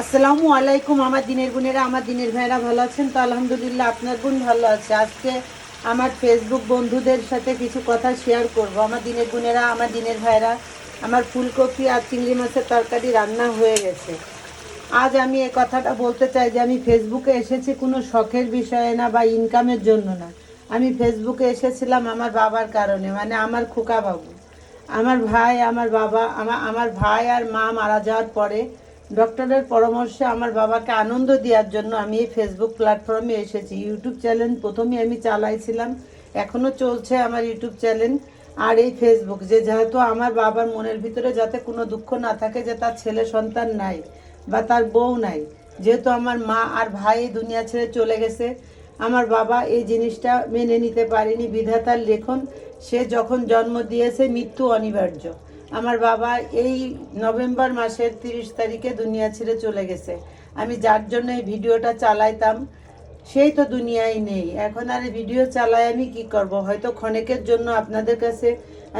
আসসালামু আলাইকুম। আমার দিনের বোনেরা, আমার দিনের ভাইয়েরা ভালো আছেন তো? আলহামদুলিল্লাহ, আপনার বোন ভালো আছে। আজকে আমার ফেসবুক বন্ধুদের সাথে কিছু কথা শেয়ার করব। আমার দিনের বোনেরা, আমার দিনের ভাইয়েরা, আমার ফুলকপি আর চিংড়ি মাছের তরকারি রান্না হয়ে গেছে। আজ আমি এই কথাটা বলতে চাই যে আমি ফেসবুকে এসেছি কোনো শখের বিষয়ে না বা ইনকামের জন্য না। আমি ফেসবুকে এসেছিলাম আমার বাবার কারণে, মানে আমার খোকা বাবু, আমার ভাই, আমার বাবা, আমার ভাই আর মা মারা যাওয়ার পরে ডক্টরের পরামর্শে আমার বাবাকে আনন্দ দেওয়ার জন্য আমি এই ফেসবুক প্ল্যাটফর্মে এসেছি। ইউটিউব চ্যানেল প্রথমে আমি চালাইছিলাম, এখনও চলছে আমার ইউটিউব চ্যানেল। আর এই ফেসবুক যেহেতু আমার বাবার মনের ভিতরে যাতে কোনো দুঃখ না থাকে যে তার ছেলে সন্তান নাই বা তার বউ নাই, যেহেতু আমার মা আর ভাই দুনিয়া ছেড়ে চলে গেছে, আমার বাবা এই জিনিসটা মেনে নিতে পারেনি। বিধাতার লেখন, সে যখন জন্ম দিয়েছে মৃত্যু অনিবার্য। আমার বাবা এই নভেম্বর মাসের 30 তারিখে দুনিয়া ছেড়ে চলে গেছে। আমি যার জন্য এই ভিডিওটা চালাইতাম সেই তো দুনিয়ায় নেই এখন। আর ভিডিও চালাই আমি কি করব? হয়তো ক্ষণিকের জন্য আপনাদের কাছে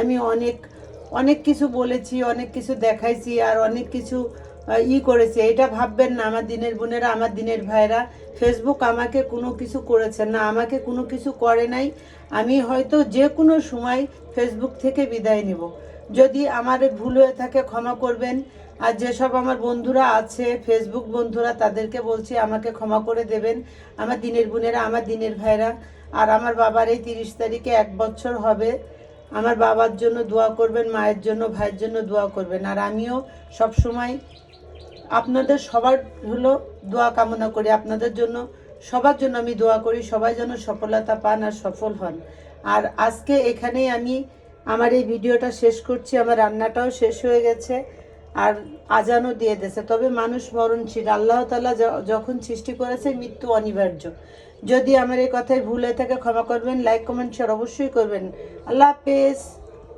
আমি অনেক অনেক কিছু বলেছি, অনেক কিছু দেখাইছি, আর অনেক কিছু করেছি। এটা ভাববেন না আমার দিনের বোনেরা, আমার দিনের ভাইরা, ফেসবুক আমাকে কোনো কিছু করেছে না, আমাকে কোনো কিছু করে নাই। আমি হয়তো যে কোনো সময় ফেসবুক থেকে বিদায় নিব। যদি আমার ভুল হয়ে থাকে ক্ষমা করবেন। আর যেসব আমার বন্ধুরা আছে ফেসবুক বন্ধুরা, তাদেরকে বলছি আমাকে ক্ষমা করে দেবেন। আমার দিনের বোনেরা, আমার দিনের ভাইরা, আর আমার বাবার এই 30 তারিখে 1 বছর হবে। আমার বাবার জন্য দোয়া করবেন, মায়ের জন্য, ভাইয়ের জন্য দোয়া করবেন। আর আমিও সব সময় আপনাদের সবার হলো দোয়া কামনা করি, আপনাদের জন্য, সবার জন্য আমি দোয়া করি, সবাই যেন সফলতা পান আর সফল হন। আর আজকে এখানেই আমি আমার এই ভিডিওটা শেষ করছি। আমার রান্নাটাও শেষ হয়ে গেছে আর আজানও দিয়ে দিয়েছে। তবে মানুষ মরণশীল, আল্লাহ তাআলা যখন সৃষ্টি করেছে মৃত্যু অনিবার্য। যদি আমার এই কথায় ভুল হয়ে থাকে ক্ষমা করবেন, লাইক কমেন্ট শেয়ার অবশ্যই করবেন। আল্লাহ হাফেজ।